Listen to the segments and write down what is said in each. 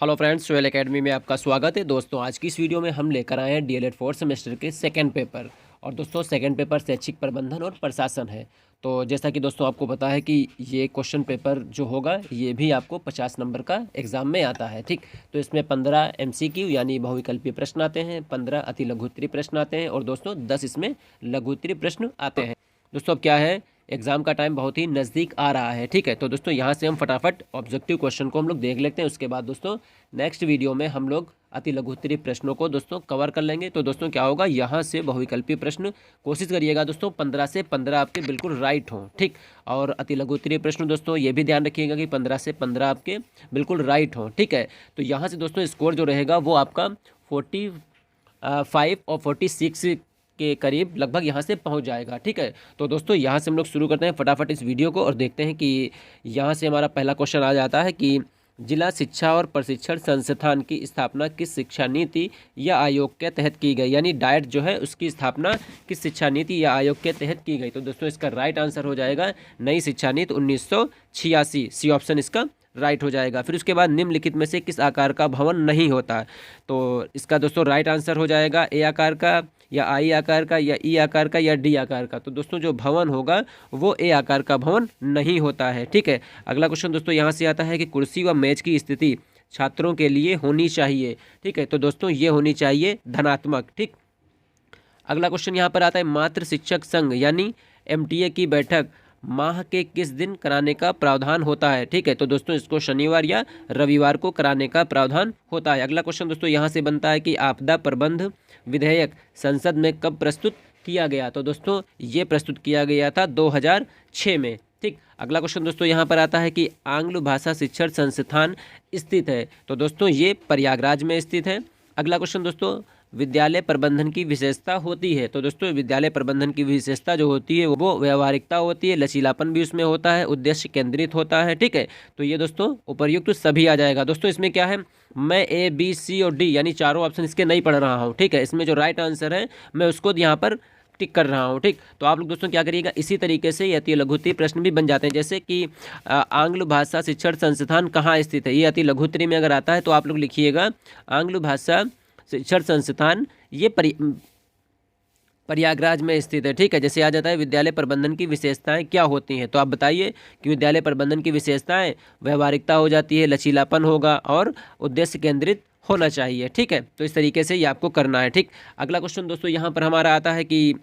Hello friends, soil academy में आपका स्वागत है। दोस्तों, आज की इस वीडियो में हम लेकर आए हैं डीएलएड फोर्थ सेमेस्टर के सेकंड पेपर। और दोस्तों, सेकंड पेपर शैक्षिक प्रबंधन और प्रशासन है। तो जैसा कि दोस्तों आपको पता है कि ये क्वेश्चन पेपर जो होगा ये भी आपको 50 नंबर का एग्जाम में आता है। ठीक, तो इसमें 15 एमसीक्यू यानी बहुविकल्पीय प्रश्न आते हैं, 15 अति लघु उत्तरीय प्रश्न आते हैं और दोस्तों 10 इसमें लघु उत्तरीय प्रश्न आते हैं। दोस्तों, अब क्या है, एग्जाम का टाइम बहुत ही नज़दीक आ रहा है। ठीक है, तो दोस्तों यहाँ से हम फटाफट ऑब्जेक्टिव क्वेश्चन को हम लोग देख लेते हैं। उसके बाद दोस्तों नेक्स्ट वीडियो में हम लोग अति लघु उत्तरीय प्रश्नों को दोस्तों कवर कर लेंगे। तो दोस्तों क्या होगा, यहाँ से बहुविकल्पीय प्रश्न कोशिश करिएगा दोस्तों 15 से 15 आपके बिल्कुल राइट हों। ठीक, और अति लघु उत्तरीय प्रश्न दोस्तों ये भी ध्यान रखिएगा कि 15 से 15 आपके बिल्कुल राइट हों। ठीक है, तो यहाँ से दोस्तों स्कोर जो रहेगा वो आपका 45 और 46 के करीब लगभग यहाँ से पहुँच जाएगा। ठीक है, तो दोस्तों यहाँ से हम लोग शुरू करते हैं फटाफट इस वीडियो को और देखते हैं कि यहाँ से हमारा पहला क्वेश्चन आ जाता है कि जिला शिक्षा और प्रशिक्षण संस्थान की स्थापना किस शिक्षा नीति या आयोग के तहत की गई, यानी डाइट जो है उसकी स्थापना किस शिक्षा नीति या आयोग के तहत की गई। तो दोस्तों इसका राइट आंसर हो जाएगा नई शिक्षा नीति 1986, सी ऑप्शन इसका राइट हो जाएगा। फिर उसके बाद निम्नलिखित में से किस आकार का भवन नहीं होता, तो इसका दोस्तों राइट आंसर हो जाएगा ए आकार का या आई आकार का या ई आकार का या डी आकार का। तो दोस्तों जो भवन होगा वो ए आकार का भवन नहीं होता है। ठीक है, अगला क्वेश्चन दोस्तों यहाँ से आता है कि कुर्सी व मेज की स्थिति छात्रों के लिए होनी चाहिए। ठीक है, तो दोस्तों ये होनी चाहिए धनात्मक। ठीक, अगला क्वेश्चन यहाँ पर आता है मातृ शिक्षक संघ यानी एमटीए की बैठक माह के किस दिन कराने का प्रावधान होता है। ठीक है, तो दोस्तों इसको शनिवार या रविवार को कराने का प्रावधान होता है। अगला क्वेश्चन दोस्तों यहाँ से बनता है कि आपदा प्रबंध विधेयक संसद में कब प्रस्तुत किया गया, तो दोस्तों ये प्रस्तुत किया गया था 2006 में। ठीक, अगला क्वेश्चन दोस्तों यहाँ पर आता है कि आंग्ल भाषा शिक्षण संस्थान स्थित है, तो दोस्तों ये प्रयागराज में स्थित है। अगला क्वेश्चन दोस्तों विद्यालय प्रबंधन की विशेषता होती है, तो दोस्तों विद्यालय प्रबंधन की विशेषता जो होती है वो व्यवहारिकता होती है, लचीलापन भी उसमें होता है, उद्देश्य केंद्रित होता है। ठीक है, तो ये दोस्तों उपर्युक्त सभी आ जाएगा। दोस्तों इसमें क्या है, मैं ए बी सी और डी यानी चारों ऑप्शन इसके नहीं पढ़ रहा हूँ। ठीक है, इसमें जो राइट आंसर है मैं उसको यहाँ पर टिक कर रहा हूँ। ठीक, तो आप लोग दोस्तों क्या करिएगा, इसी तरीके से ये अति लघु उत्तरीय प्रश्न भी बन जाते हैं। जैसे कि आंग्ल भाषा शिक्षण संस्थान कहाँ स्थित है, ये अति लघु उत्तरीय में अगर आता है तो आप लोग लिखिएगा आंग्ल भाषा शिक्षण संस्थान ये प्रयागराज में स्थित है। ठीक है, जैसे आ जाता है विद्यालय प्रबंधन की विशेषताएं क्या होती हैं, तो आप बताइए कि विद्यालय प्रबंधन की विशेषताएं व्यवहारिकता हो जाती है, लचीलापन होगा और उद्देश्य केंद्रित होना चाहिए। ठीक है, तो इस तरीके से ये आपको करना है। ठीक, अगला क्वेश्चन दोस्तों यहाँ पर हमारा आता है कि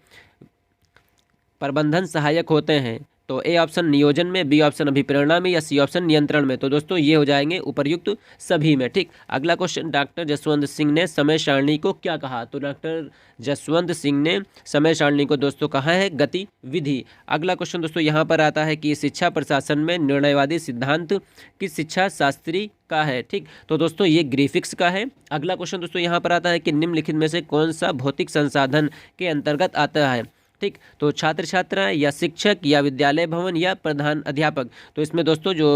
प्रबंधन सहायक होते हैं, तो ए ऑप्शन नियोजन में, बी ऑप्शन अभिप्रेरणा में या सी ऑप्शन नियंत्रण में। तो दोस्तों ये हो जाएंगे उपर्युक्त सभी में। ठीक, अगला क्वेश्चन डॉक्टर जसवंत सिंह ने समय सारणी को क्या कहा, तो डॉक्टर जसवंत सिंह ने समय सारणी को दोस्तों कहा है गतिविधि। अगला क्वेश्चन दोस्तों यहाँ पर आता है कि शिक्षा प्रशासन में निर्णयवादी सिद्धांत किस शिक्षा शास्त्री का है। ठीक, तो दोस्तों ये ग्रिफिक्स का है। अगला क्वेश्चन दोस्तों यहाँ पर आता है कि निम्नलिखित में से कौन सा भौतिक संसाधन के अंतर्गत आता है। ठीक, तो छात्र छात्रा या शिक्षक या विद्यालय भवन या प्रधान अध्यापक, तो इसमें दोस्तों जो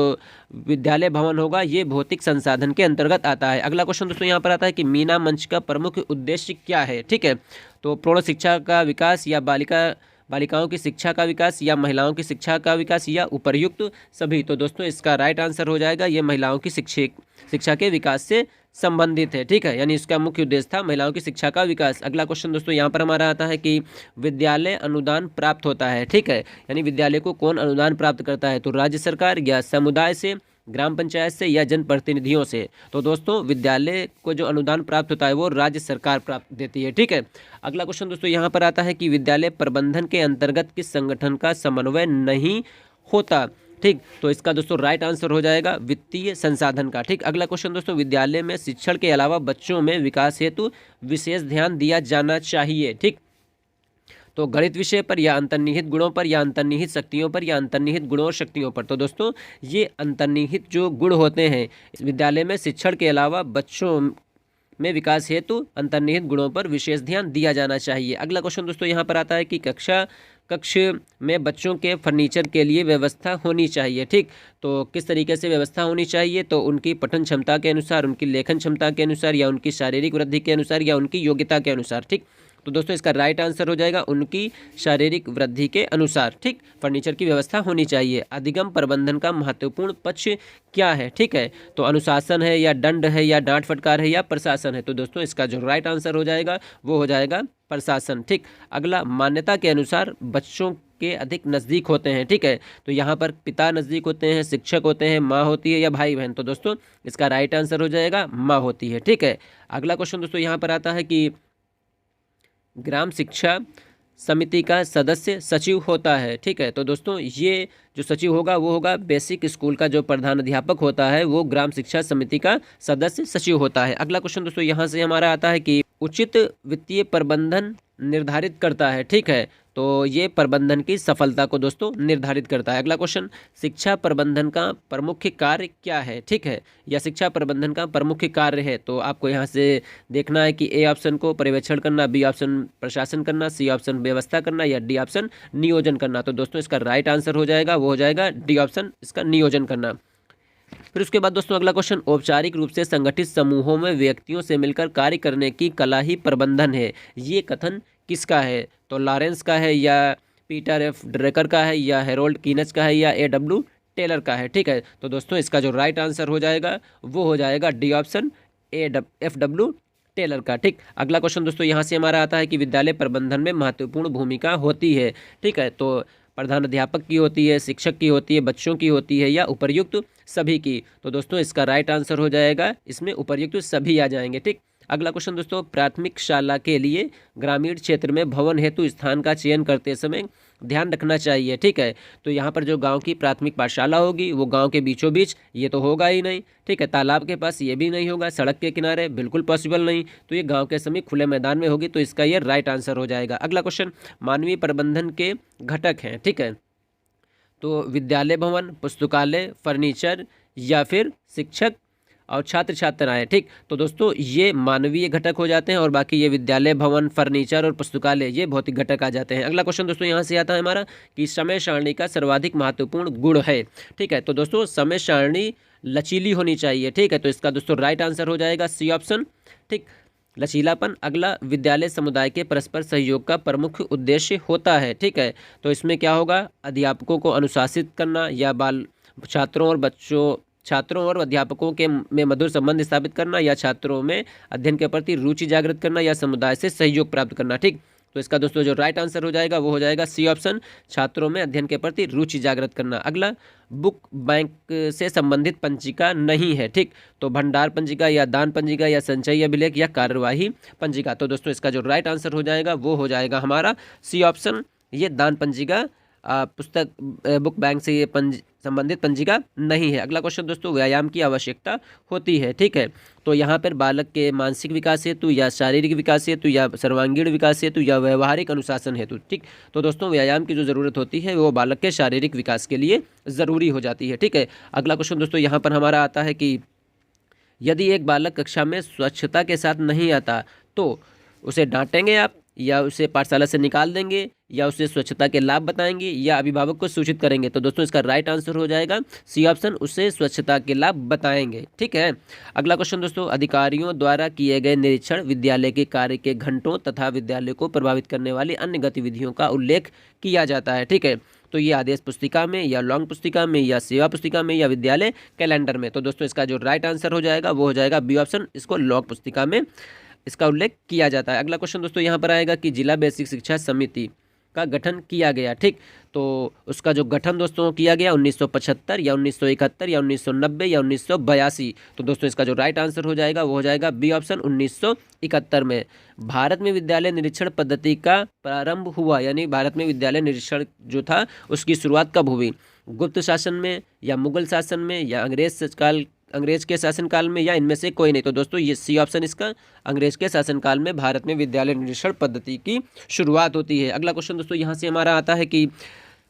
विद्यालय भवन होगा ये भौतिक संसाधन के अंतर्गत आता है। अगला क्वेश्चन दोस्तों यहाँ पर आता है कि मीना मंच का प्रमुख उद्देश्य क्या है। ठीक है, तो प्रौढ़ शिक्षा का विकास या बालिकाओं की शिक्षा का विकास या महिलाओं की शिक्षा का विकास या उपर्युक्त सभी। तो दोस्तों इसका राइट आंसर हो जाएगा ये महिलाओं की शिक्षा के विकास से संबंधित है। ठीक है, यानी इसका मुख्य उद्देश्य था महिलाओं की शिक्षा का विकास। अगला क्वेश्चन दोस्तों यहाँ पर हमारा आता है कि विद्यालय अनुदान प्राप्त होता है। ठीक है, यानी विद्यालय को कौन अनुदान प्राप्त करता है, तो राज्य सरकार या समुदाय से, ग्राम पंचायत से या जनप्रतिनिधियों से। तो दोस्तों विद्यालय को जो अनुदान प्राप्त होता है वो राज्य सरकार प्राप्त देती है। ठीक है, अगला क्वेश्चन दोस्तों यहाँ पर आता है कि विद्यालय प्रबंधन के अंतर्गत किस संगठन का समन्वय नहीं होता। ठीक, तो इसका दोस्तों राइट आंसर हो जाएगा वित्तीय संसाधन का। ठीक, अगला क्वेश्चन दोस्तों विद्यालय में शिक्षण के अलावा बच्चों में विकास हेतु विशेष ध्यान दिया जाना चाहिए। ठीक, तो गणित विषय पर या अंतर्निहित गुणों पर या अंतर्निहित शक्तियों पर या अंतर्निहित गुणों और शक्तियों पर। तो दोस्तों ये अंतर्निहित जो गुण होते हैं विद्यालय में शिक्षण के अलावा बच्चों में विकास हेतु अंतर्निहित गुणों पर विशेष ध्यान दिया जाना चाहिए। अगला क्वेश्चन दोस्तों यहाँ पर आता है कि कक्ष में बच्चों के फर्नीचर के लिए व्यवस्था होनी चाहिए। ठीक, तो किस तरीके से व्यवस्था होनी चाहिए, तो उनकी पठन क्षमता के अनुसार, उनकी लेखन क्षमता के अनुसार या उनकी शारीरिक वृद्धि के अनुसार या उनकी योग्यता के अनुसार। ठीक, तो दोस्तों इसका राइट आंसर हो जाएगा उनकी शारीरिक वृद्धि के अनुसार। ठीक, फर्नीचर की व्यवस्था होनी चाहिए। अधिगम प्रबंधन का महत्वपूर्ण पक्ष क्या है? ठीक है, तो अनुशासन है या दंड है या डांट फटकार है या प्रशासन है? तो दोस्तों इसका जो राइट आंसर हो जाएगा वो हो जाएगा प्रशासन। ठीक, अगला, मान्यता के अनुसार बच्चों के अधिक नज़दीक होते हैं। ठीक है, तो यहाँ पर पिता नज़दीक होते हैं, शिक्षक होते हैं, माँ होती है या भाई बहन? तो दोस्तों इसका राइट आंसर हो जाएगा माँ होती है। ठीक है, अगला क्वेश्चन दोस्तों यहाँ पर आता है कि ग्राम शिक्षा समिति का सदस्य सचिव होता है। ठीक है, तो दोस्तों ये जो सचिव होगा वो होगा बेसिक स्कूल का जो प्रधान अध्यापक होता है, वो ग्राम शिक्षा समिति का सदस्य सचिव होता है। अगला क्वेश्चन दोस्तों यहाँ से हमारा आता है कि उचित वित्तीय प्रबंधन निर्धारित करता है। ठीक है, तो ये प्रबंधन की सफलता को दोस्तों निर्धारित करता है। अगला क्वेश्चन, शिक्षा प्रबंधन का प्रमुख कार्य क्या है? ठीक है, या शिक्षा प्रबंधन का प्रमुख कार्य है, तो आपको यहाँ से देखना है कि ए ऑप्शन को पर्यवेक्षण करना, बी ऑप्शन प्रशासन करना, सी ऑप्शन व्यवस्था करना या डी ऑप्शन नियोजन करना। तो दोस्तों इसका राइट आंसर हो जाएगा वो हो जाएगा डी ऑप्शन, इसका नियोजन करना। फिर उसके बाद दोस्तों अगला क्वेश्चन, औपचारिक रूप से संगठित समूहों में व्यक्तियों से मिलकर कार्य करने की कला ही प्रबंधन है। ये कथन किसका है? तो लॉरेंस का है या पीटर एफ ड्रेकर का है या हेरोल्ड कीनच का है या ए.डब्ल्यू. टेलर का है? ठीक है, तो दोस्तों इसका जो राइट आंसर हो जाएगा वो हो जाएगा डी ऑप्शन, एफ.डब्ल्यू. टेलर का। ठीक, अगला क्वेश्चन दोस्तों यहाँ से हमारा आता है कि विद्यालय प्रबंधन में महत्वपूर्ण भूमिका होती है। ठीक है, तो प्रधान अध्यापक की होती है, शिक्षक की होती है, बच्चों की होती है या उपर्युक्त सभी की? तो दोस्तों इसका राइट आंसर हो जाएगा इसमें उपर्युक्त सभी आ जाएंगे। ठीक, अगला क्वेश्चन दोस्तों, प्राथमिक शाला के लिए ग्रामीण क्षेत्र में भवन हेतु स्थान का चयन करते समय ध्यान रखना चाहिए। ठीक है, तो यहाँ पर जो गांव की प्राथमिक पाठशाला होगी वो गांव के बीचों बीच ये तो होगा ही नहीं। ठीक है, तालाब के पास ये भी नहीं होगा, सड़क के किनारे बिल्कुल पॉसिबल नहीं, तो ये गांव के समीप खुले मैदान में होगी, तो इसका ये राइट आंसर हो जाएगा। अगला क्वेश्चन, मानवीय प्रबंधन के घटक हैं। ठीक है, तो विद्यालय भवन, पुस्तकालय, फर्नीचर या फिर शिक्षक और छात्र छात्राएं। ठीक, तो दोस्तों ये मानवीय घटक हो जाते हैं और बाकी ये विद्यालय भवन, फर्नीचर और पुस्तकालय ये भौतिक घटक आ जाते हैं। अगला क्वेश्चन दोस्तों यहाँ से आता है हमारा कि समय सारणी का सर्वाधिक महत्वपूर्ण गुण है। ठीक है, तो दोस्तों समय सारणी लचीली होनी चाहिए। ठीक है, तो इसका दोस्तों राइट आंसर हो जाएगा सी ऑप्शन। ठीक, लचीलापन। अगला, विद्यालय समुदाय के परस्पर सहयोग का प्रमुख उद्देश्य होता है। ठीक है, तो इसमें क्या होगा, अध्यापकों को अनुशासित करना या छात्रों और अध्यापकों के में मधुर संबंध स्थापित करना या छात्रों में अध्ययन के प्रति रुचि जागृत करना या समुदाय से सहयोग प्राप्त करना। ठीक, तो इसका दोस्तों जो राइट आंसर हो जाएगा वो हो जाएगा सी ऑप्शन, छात्रों में अध्ययन के प्रति रुचि जागृत करना। अगला, बुक बैंक से संबंधित पंजिका नहीं है। ठीक, तो भंडार पंजिका या दान पंजिका या संचयी अभिलेख या कार्यवाही पंजिका। तो दोस्तों इसका जो राइट आंसर हो जाएगा वो हो जाएगा हमारा सी ऑप्शन, ये दान पंजिका पुस्तक बुक बैंक से ये संबंधित पंजिका नहीं है। अगला क्वेश्चन दोस्तों, व्यायाम की आवश्यकता होती है। ठीक है, तो यहाँ पर बालक के मानसिक विकास हेतु या शारीरिक विकास हेतु या सर्वांगीण विकास हेतु या व्यवहारिक अनुशासन हेतु। ठीक, तो दोस्तों व्यायाम की जो ज़रूरत होती है वो बालक के शारीरिक विकास के लिए ज़रूरी हो जाती है। ठीक है, अगला क्वेश्चन दोस्तों यहाँ पर हमारा आता है कि यदि एक बालक कक्षा में स्वच्छता के साथ नहीं आता तो उसे डांटेंगे आप, या उसे पाठशाला से निकाल देंगे, या उसे स्वच्छता के लाभ बताएंगे, या अभिभावक को सूचित करेंगे? तो दोस्तों इसका राइट आंसर हो जाएगा सी ऑप्शन, उसे स्वच्छता के लाभ बताएंगे। ठीक है, अगला क्वेश्चन दोस्तों, अधिकारियों द्वारा किए गए निरीक्षण विद्यालय के कार्य के घंटों तथा विद्यालय को प्रभावित करने वाली अन्य गतिविधियों का उल्लेख किया जाता है। ठीक है, तो ये आदेश पुस्तिका में या लॉन्ग पुस्तिका में या सेवा पुस्तिका में या विद्यालय कैलेंडर में? तो दोस्तों इसका जो राइट आंसर हो जाएगा वो हो जाएगा बी ऑप्शन, इसको लॉन्ग पुस्तिका में इसका उल्लेख किया जाता है। अगला क्वेश्चन दोस्तों यहाँ पर आएगा कि जिला बेसिक शिक्षा समिति का गठन किया गया। ठीक, तो उसका जो गठन दोस्तों किया गया 1975 या 1971 या 1990 या 1982। तो दोस्तों इसका जो राइट आंसर हो जाएगा वो हो जाएगा बी ऑप्शन, 1971 में। भारत में विद्यालय निरीक्षण पद्धति का प्रारंभ हुआ, यानी भारत में विद्यालय निरीक्षण जो था उसकी शुरुआत कब हुई? गुप्त शासन में या मुगल शासन में या अंग्रेज के शासनकाल में या इनमें से कोई नहीं? तो दोस्तों ये सी ऑप्शन इसका, अंग्रेज के शासनकाल में भारत में विद्यालय निरीक्षण पद्धति की शुरुआत होती है। अगला क्वेश्चन दोस्तों यहाँ से हमारा आता है कि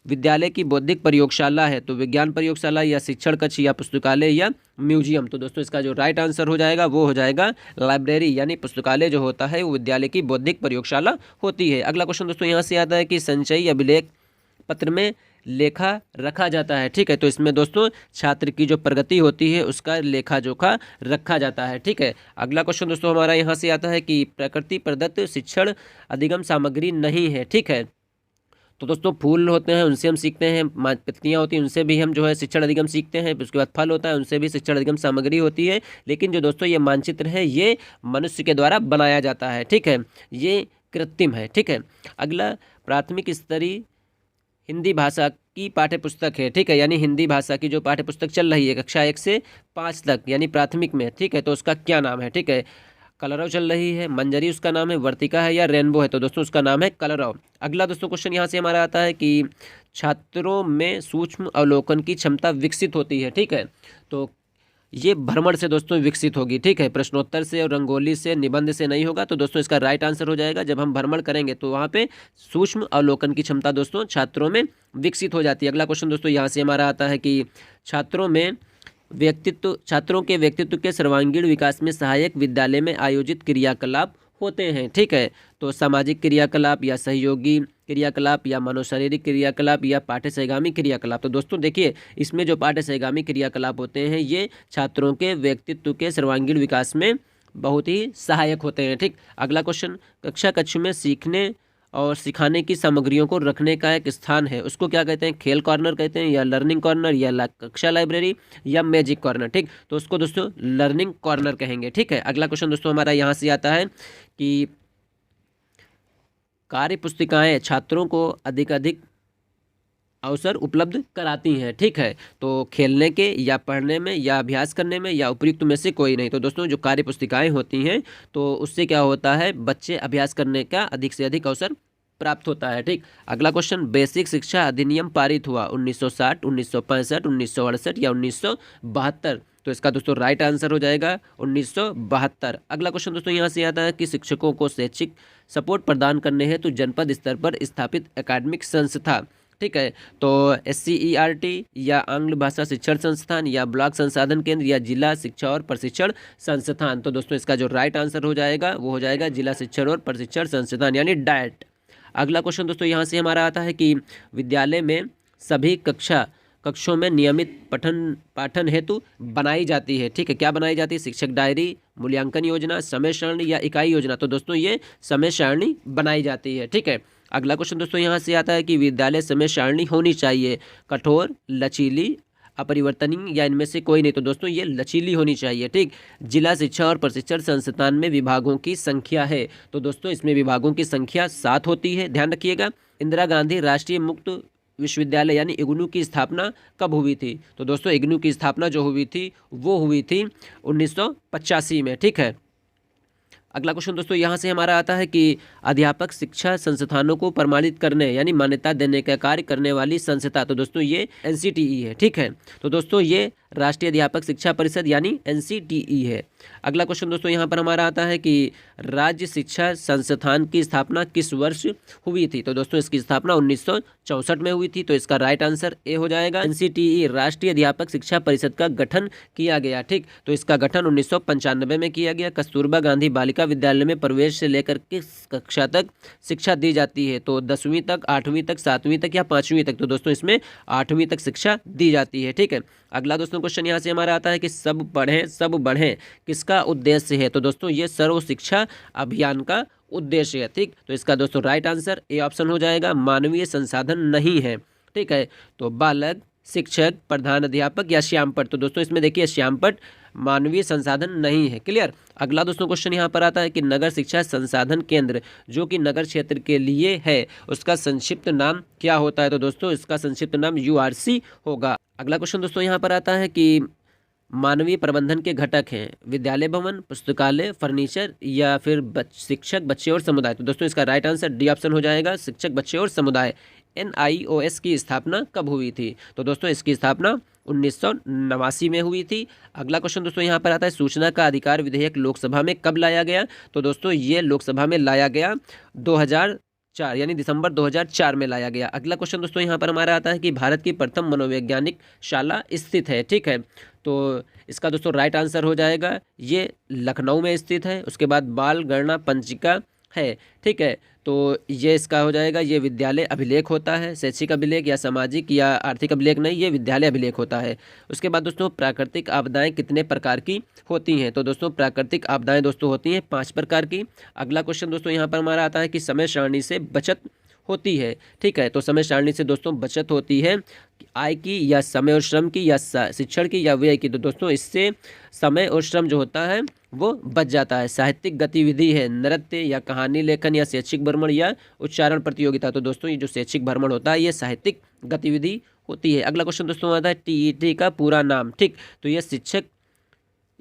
विद्यालय की बौद्धिक प्रयोगशाला है, तो विज्ञान प्रयोगशाला या शिक्षण कक्ष या पुस्तकालय या म्यूजियम? तो दोस्तों इसका जो राइट आंसर हो जाएगा वो हो जाएगा लाइब्रेरी, यानी पुस्तकालय जो होता है वो विद्यालय की बौद्धिक प्रयोगशाला होती है। अगला क्वेश्चन दोस्तों यहाँ से आता है कि संचयी अभिलेख पत्र में लेखा रखा जाता है। ठीक है, तो इसमें दोस्तों छात्र की जो प्रगति होती है उसका लेखा जोखा रखा जाता है। ठीक है, अगला क्वेश्चन दोस्तों हमारा यहाँ से आता है कि प्रकृति प्रदत्त शिक्षण अधिगम सामग्री नहीं है। ठीक है, तो दोस्तों फूल होते हैं उनसे हम सीखते हैं, पत्तियां होती हैं उनसे भी हम जो है शिक्षण अधिगम सीखते हैं, उसके बाद फल होता है उनसे भी शिक्षण अधिगम सामग्री होती है। लेकिन जो दोस्तों ये मानचित्र है ये मनुष्य के द्वारा बनाया जाता है। ठीक है, ये कृत्रिम है। ठीक है, अगला प्राथमिक स्तरीय हिंदी भाषा की पाठ्य पुस्तक है। ठीक है, यानी हिंदी भाषा की जो पाठ्य पुस्तक चल रही है कक्षा 1 से 5 तक यानी प्राथमिक में। ठीक है, तो उसका क्या नाम है? ठीक है, कलरव चल रही है, मंजरी उसका नाम है, वर्तिका है या रेनबो है? तो दोस्तों उसका नाम है कलरव। अगला दोस्तों क्वेश्चन यहाँ से हमारा आता है कि छात्रों में सूक्ष्म अवलोकन की क्षमता विकसित होती है। ठीक है, तो ये भ्रमण से दोस्तों विकसित होगी। ठीक है, प्रश्नोत्तर से और रंगोली से निबंध से नहीं होगा। तो दोस्तों इसका राइट आंसर हो जाएगा जब हम भ्रमण करेंगे तो वहाँ पे सूक्ष्म अवलोकन की क्षमता दोस्तों छात्रों में विकसित हो जाती है। अगला क्वेश्चन दोस्तों यहाँ से हमारा आता है कि छात्रों के व्यक्तित्व के सर्वांगीण विकास में सहायक विद्यालय में आयोजित क्रियाकलाप होते हैं। ठीक है, तो सामाजिक क्रियाकलाप या सहयोगी क्रियाकलाप या मनोशारीरिक क्रियाकलाप या पाठ्य सहगामी क्रियाकलाप। तो दोस्तों देखिए इसमें जो पाठ्य सहगामी क्रियाकलाप होते हैं ये छात्रों के व्यक्तित्व के सर्वांगीण विकास में बहुत ही सहायक होते हैं। ठीक, अगला क्वेश्चन, कक्षा कक्ष में सीखने और सिखाने की सामग्रियों को रखने का एक स्थान है, उसको क्या कहते हैं? खेल कॉर्नर कहते हैं या लर्निंग कॉर्नर या कक्षा लाइब्रेरी या मैजिक कॉर्नर? ठीक, तो उसको दोस्तों लर्निंग कॉर्नर कहेंगे। ठीक है, अगला क्वेश्चन दोस्तों हमारा यहाँ से आता है कि कार्य पुस्तिकाएं छात्रों को अधिक अवसर उपलब्ध कराती हैं। ठीक है, तो खेलने के या पढ़ने में या अभ्यास करने में या उपयुक्त में से कोई नहीं। तो दोस्तों जो कार्य पुस्तिकाएं होती हैं तो उससे क्या होता है, बच्चे अभ्यास करने का अधिक से अधिक अवसर प्राप्त होता है। ठीक, अगला क्वेश्चन, बेसिक शिक्षा अधिनियम पारित हुआ 1960, 1965, 1968 या 1972? तो इसका दोस्तों राइट आंसर हो जाएगा 1972। अगला क्वेश्चन दोस्तों यहाँ से आता है कि शिक्षकों को शैक्षिक सपोर्ट प्रदान करने हेतु जनपद स्तर पर स्थापित एकेडमिक संस्था। ठीक है, तो SCERT या आंग्ल भाषा शिक्षण संस्थान या ब्लॉक संसाधन केंद्र या जिला शिक्षा और प्रशिक्षण संस्थान? तो दोस्तों इसका जो राइट आंसर हो जाएगा वो हो जाएगा जिला शिक्षण और प्रशिक्षण संस्थान यानी डाइट। अगला क्वेश्चन दोस्तों यहाँ से हमारा आता है कि विद्यालय में सभी कक्षों में नियमित पाठन हेतु बनाई जाती है। ठीक है, क्या बनाई जाती है? शिक्षक डायरी, मूल्यांकन योजना, समय सारणी या इकाई योजना? तो दोस्तों ये समय सारणी बनाई जाती है। ठीक है, अगला क्वेश्चन दोस्तों यहाँ से आता है कि विद्यालय समय सारणी होनी चाहिए कठोर, लचीली, अपरिवर्तनीय या इनमें से कोई नहीं? तो दोस्तों ये लचीली होनी चाहिए। ठीक, जिला शिक्षा और प्रशिक्षण संस्थान में विभागों की संख्या है। तो दोस्तों इसमें विभागों की संख्या 7 होती है, ध्यान रखिएगा। इंदिरा गांधी राष्ट्रीय मुक्त विश्वविद्यालय यानी इग्नू की स्थापना कब हुई थी? तो दोस्तों इग्नू की स्थापना जो हुई थी वो हुई थी 1985 में। ठीक है, अगला क्वेश्चन दोस्तों यहाँ से हमारा आता है कि अध्यापक शिक्षा संस्थानों को प्रमाणित करने यानी मान्यता देने का कार्य करने वाली संस्था। तो दोस्तों ये NCTE है। ठीक है, तो दोस्तों ये राष्ट्रीय अध्यापक शिक्षा परिषद यानी NCTE है। अगला क्वेश्चन दोस्तों यहाँ पर हमारा आता है कि राज्य शिक्षा संस्थान की स्थापना किस वर्ष हुई थी? तो दोस्तों इसकी स्थापना 1964 में हुई थी। तो इसका राइट आंसर ए हो जाएगा। NCTE राष्ट्रीय अध्यापक शिक्षा परिषद का गठन किया गया। ठीक, तो इसका गठन 1995 में किया गया। कस्तूरबा गांधी बालिका विद्यालय में प्रवेश से लेकर किस कक्षा तक शिक्षा दी जाती है? तो 10वीं तक, 8वीं तक, 7वीं तक या 5वीं तक? तो दोस्तों इसमें 8वीं तक शिक्षा दी जाती है। ठीक है, अगला दोस्तों क्वेश्चन यहाँ से हमारा आता है कि सब पढ़ें सब बढ़ें किसका उद्देश्य है? तो दोस्तों ये सर्व शिक्षा अभियान का उद्देश्य है। ठीक, तो इसका दोस्तों राइट आंसर ए ऑप्शन हो जाएगा, मानवीय संसाधन नहीं है। ठीक है, तो बालक, शिक्षक, प्रधान अध्यापक या श्यामपट्ट? तो दोस्तों इसमें देखिए श्यामपट्ट मानवीय संसाधन नहीं है। क्लियर। अगला दोस्तों क्वेश्चन यहाँ पर आता है कि नगर शिक्षा संसाधन केंद्र जो कि नगर क्षेत्र के लिए है उसका संक्षिप्त नाम क्या होता है? तो दोस्तों इसका संक्षिप्त नाम URC होगा। अगला क्वेश्चन दोस्तों यहाँ पर आता है कि मानवीय प्रबंधन के घटक हैं विद्यालय भवन, पुस्तकालय, फर्नीचर या फिर शिक्षक, बच्चे और समुदाय? तो दोस्तों इसका राइट आंसर डी ऑप्शन हो जाएगा, शिक्षक, बच्चे और समुदाय। NIOS की स्थापना कब हुई थी? तो दोस्तों इसकी स्थापना 1989 में हुई थी। अगला क्वेश्चन दोस्तों यहाँ पर आता है सूचना का अधिकार विधेयक लोकसभा में कब लाया गया? तो दोस्तों ये लोकसभा में लाया गया 2004 यानी दिसंबर 2004 में लाया गया। अगला क्वेश्चन दोस्तों यहाँ पर हमारा आता है कि भारत की प्रथम मनोवैज्ञानिक शाला स्थित है। ठीक है, तो इसका दोस्तों राइट आंसर हो जाएगा ये लखनऊ में स्थित है। उसके बाद बाल गणना पंचिका है। ठीक है, तो ये इसका हो जाएगा, ये विद्यालय अभिलेख होता है, शैक्षिक अभिलेख या सामाजिक या आर्थिक अभिलेख नहीं, ये विद्यालय अभिलेख होता है। उसके बाद दोस्तों प्राकृतिक आपदाएं कितने प्रकार की होती हैं? तो दोस्तों प्राकृतिक आपदाएं दोस्तों होती हैं 5 प्रकार की। अगला क्वेश्चन दोस्तों यहाँ पर हमारा आता है कि समय सारणी से बचत होती है। ठीक है, तो समय सारणी से दोस्तों बचत होती है आय की या समय और श्रम की या शिक्षण की या व्यय की। तो दोस्तों इससे समय और श्रम जो होता है वो बच जाता है। साहित्यिक गतिविधि है नृत्य या कहानी लेखन या शैक्षिक भ्रमण या उच्चारण प्रतियोगिता। तो दोस्तों ये जो शैक्षिक भ्रमण होता है ये साहित्यिक गतिविधि होती है। अगला क्वेश्चन दोस्तों आता है टीईटी का पूरा नाम। ठीक, तो यह शिक्षक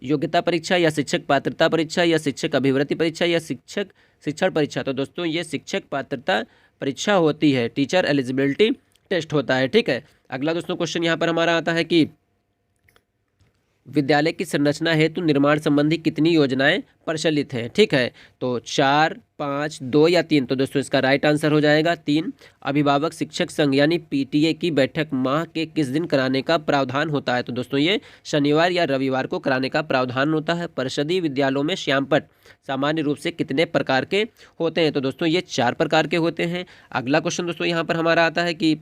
योग्यता परीक्षा या शिक्षक पात्रता परीक्षा या शिक्षक अभिवृत्ति परीक्षा या शिक्षक शिक्षण परीक्षा। तो दोस्तों ये शिक्षक पात्रता परीक्षा होती है, टीचर एलिजिबिलिटी टेस्ट होता है। ठीक है, अगला दोस्तों क्वेश्चन यहाँ पर हमारा आता है कि विद्यालय की संरचना हेतु निर्माण संबंधी कितनी योजनाएं प्रचलित हैं? ठीक है, तो 4, 5, 2 या 3। तो दोस्तों इसका राइट आंसर हो जाएगा 3। अभिभावक शिक्षक संघ यानी पीटीए की बैठक माह के किस दिन कराने का प्रावधान होता है? तो दोस्तों ये शनिवार या रविवार को कराने का प्रावधान होता है। परिषदीय विद्यालयों में श्यामपट्ट सामान्य रूप से कितने प्रकार के होते हैं? तो दोस्तों ये 4 प्रकार के होते हैं। अगला क्वेश्चन दोस्तों यहाँ पर हमारा आता है कि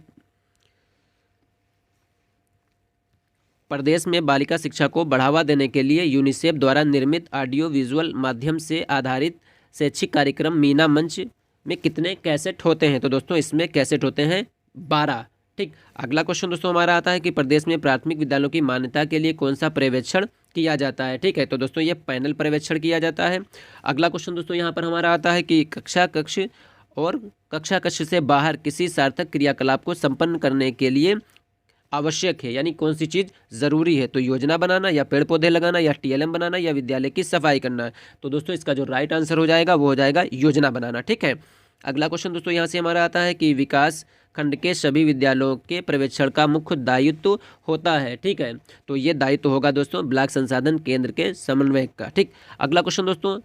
प्रदेश में बालिका शिक्षा को बढ़ावा देने के लिए यूनिसेफ द्वारा निर्मित ऑडियो विजुअल माध्यम से आधारित शैक्षिक कार्यक्रम मीना मंच में कितने कैसेट होते हैं? तो दोस्तों इसमें कैसेट होते हैं 12। ठीक, अगला क्वेश्चन दोस्तों हमारा आता है कि प्रदेश में प्राथमिक विद्यालयों की मान्यता के लिए कौन सा पर्यवेक्षण किया जाता है? ठीक है, तो दोस्तों ये पैनल पर्यवेक्षण किया जाता है। अगला क्वेश्चन दोस्तों यहाँ पर हमारा आता है कि कक्षा कक्ष और कक्षा कक्ष से बाहर किसी सार्थक क्रियाकलाप को संपन्न करने के लिए आवश्यक है, यानी कौन सी चीज़ ज़रूरी है? तो योजना बनाना या पेड़ पौधे लगाना या टीएलएम बनाना या विद्यालय की सफाई करना। तो दोस्तों इसका जो राइट आंसर हो जाएगा वो हो जाएगा योजना बनाना। ठीक है, अगला क्वेश्चन दोस्तों यहाँ से हमारा आता है कि विकास खंड के सभी विद्यालयों के पर्यवेक्षण का मुख्य दायित्व होता है। ठीक है, तो ये दायित्व होगा दोस्तों ब्लॉक संसाधन केंद्र के समन्वयक का। ठीक, अगला क्वेश्चन दोस्तों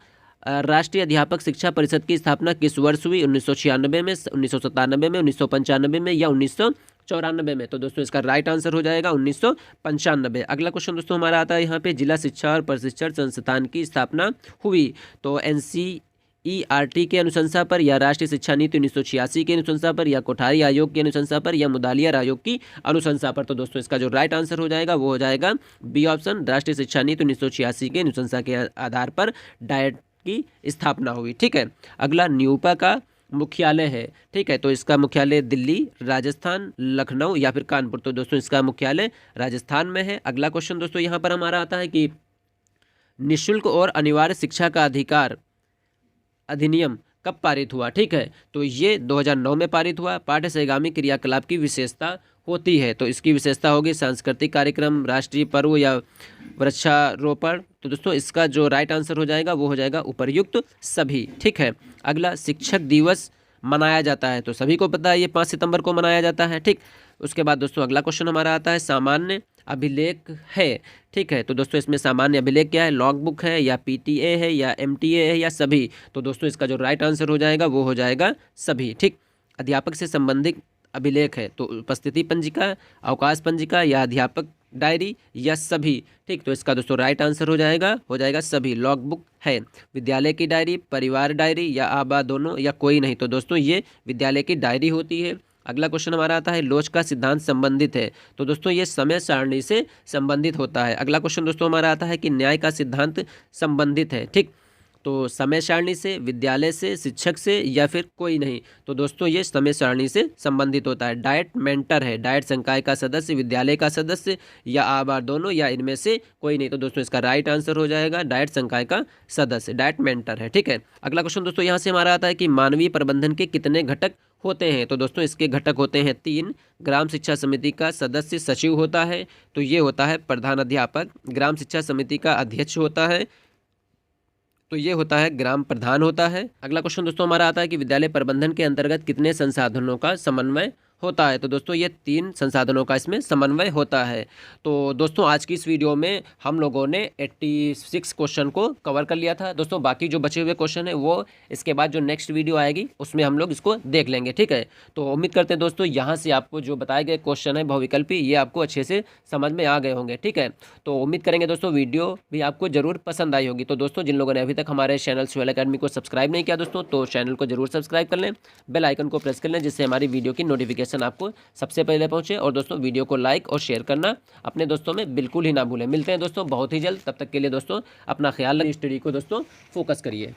राष्ट्रीय अध्यापक शिक्षा परिषद की स्थापना किस वर्ष हुई? 1996 में, 1997 में, 1995 में या 1994 में? तो दोस्तों इसका राइट आंसर हो जाएगा 1995। अगला क्वेश्चन दोस्तों हमारा आता है यहाँ पे जिला शिक्षा और प्रशिक्षण संस्थान की स्थापना हुई तो एनसीईआरटी के अनुशंसा पर या राष्ट्रीय शिक्षा नीति 1986 के अनुशंसा पर या कोठारी आयोग की अनुशंसा पर या मुदालियार आयोग की अनुशंसा पर? तो दोस्तों इसका जो राइट आंसर हो जाएगा वो हो जाएगा बी ऑप्शन, राष्ट्रीय शिक्षा नीति 1986 के अनुशंसा के आधार पर डायट की स्थापना हुई। ठीक है, अगला न्यूपा का मुख्यालय है। ठीक है, तो इसका मुख्यालय दिल्ली, राजस्थान, लखनऊ या फिर कानपुर? तो दोस्तों इसका मुख्यालय राजस्थान में है। अगला क्वेश्चन दोस्तों यहाँ पर हमारा आता है कि निःशुल्क और अनिवार्य शिक्षा का अधिकार अधिनियम कब पारित हुआ? ठीक है, तो ये 2009 में पारित हुआ। पाठ्य सहगामी क्रियाकलाप की विशेषता होती है, तो इसकी विशेषता होगी सांस्कृतिक कार्यक्रम, राष्ट्रीय पर्व या वृक्षारोपण। तो दोस्तों इसका जो राइट आंसर हो जाएगा वो हो जाएगा उपर्युक्त सभी। ठीक है, अगला शिक्षक दिवस मनाया जाता है, तो सभी को पता है ये 5 सितंबर को मनाया जाता है। ठीक, उसके बाद दोस्तों अगला क्वेश्चन हमारा आता है सामान्य अभिलेख है। ठीक है, तो दोस्तों इसमें सामान्य अभिलेख क्या है? लॉग बुक है या पीटीए है या एमटीए है या सभी? तो दोस्तों इसका जो राइट आंसर हो जाएगा वो हो जाएगा सभी। ठीक, अध्यापक से संबंधित अभिलेख है तो उपस्थिति पंजिका, अवकाश पंजिका या अध्यापक डायरी या सभी? ठीक, तो इसका दोस्तों राइट आंसर हो जाएगा सभी। लॉग बुक है, विद्यालय की डायरी, परिवार डायरी या आबा दोनों या कोई नहीं? तो दोस्तों ये विद्यालय की डायरी होती है। अगला क्वेश्चन हमारा आता है लोच का सिद्धांत संबंधित है, तो दोस्तों ये समय सारणी से संबंधित होता है। अगला क्वेश्चन दोस्तों हमारा आता है कि न्याय का सिद्धांत संबंधित है। ठीक, तो समय सारणी से, विद्यालय से, शिक्षक से या फिर कोई नहीं? तो दोस्तों ये समय सारणी से संबंधित होता है। डायट मेंटर है, डायट संकाय का सदस्य, विद्यालय का सदस्य या आबार दोनों या इनमें से कोई नहीं? तो दोस्तों इसका राइट आंसर हो जाएगा डायट संकाय का सदस्य, डायट मेंटर है। ठीक है, अगला क्वेश्चन दोस्तों यहाँ से हमारा आता है कि मानवीय प्रबंधन के कितने घटक होते हैं? तो दोस्तों इसके घटक होते हैं 3। ग्राम शिक्षा समिति का सदस्य सचिव होता है, तो ये होता है प्रधान अध्यापक। ग्राम शिक्षा समिति का अध्यक्ष होता है, तो ये होता है ग्राम प्रधान होता है। अगला क्वेश्चन दोस्तों हमारा आता है कि विद्यालय प्रबंधन के अंतर्गत कितने संसाधनों का समन्वय होता है। तो दोस्तों ये 3 संसाधनों का इसमें समन्वय होता है। तो दोस्तों आज की इस वीडियो में हम लोगों ने 86 क्वेश्चन को कवर कर लिया था। दोस्तों बाकी जो बचे हुए क्वेश्चन है वो इसके बाद जो नेक्स्ट वीडियो आएगी उसमें हम लोग इसको देख लेंगे, ठीक है। तो उम्मीद करते हैं दोस्तों यहाँ से आपको जो बताए गए क्वेश्चन है बहुविकल्पी, ये आपको अच्छे से समझ में आ गए होंगे, ठीक है। तो उम्मीद करेंगे दोस्तों वीडियो भी आपको जरूर पसंद आई होगी। तो दोस्तों जिन लोगों ने अभी तक हमारे चैनल स्वेल अकेडमी को सब्सक्राइब नहीं किया दोस्तों, तो चैनल को जरूर सब्सक्राइब कर लें, बेल आइकन को प्रेस कर लें, जिससे हमारी वीडियो की नोटिफिकेशन आपको सबसे पहले पहुंचे। और दोस्तों वीडियो को लाइक और शेयर करना अपने दोस्तों में बिल्कुल ही ना भूलें। मिलते हैं दोस्तों बहुत ही जल्द, तब तक के लिए दोस्तों अपना ख्याल रखें, स्टडी को दोस्तों फोकस करिए।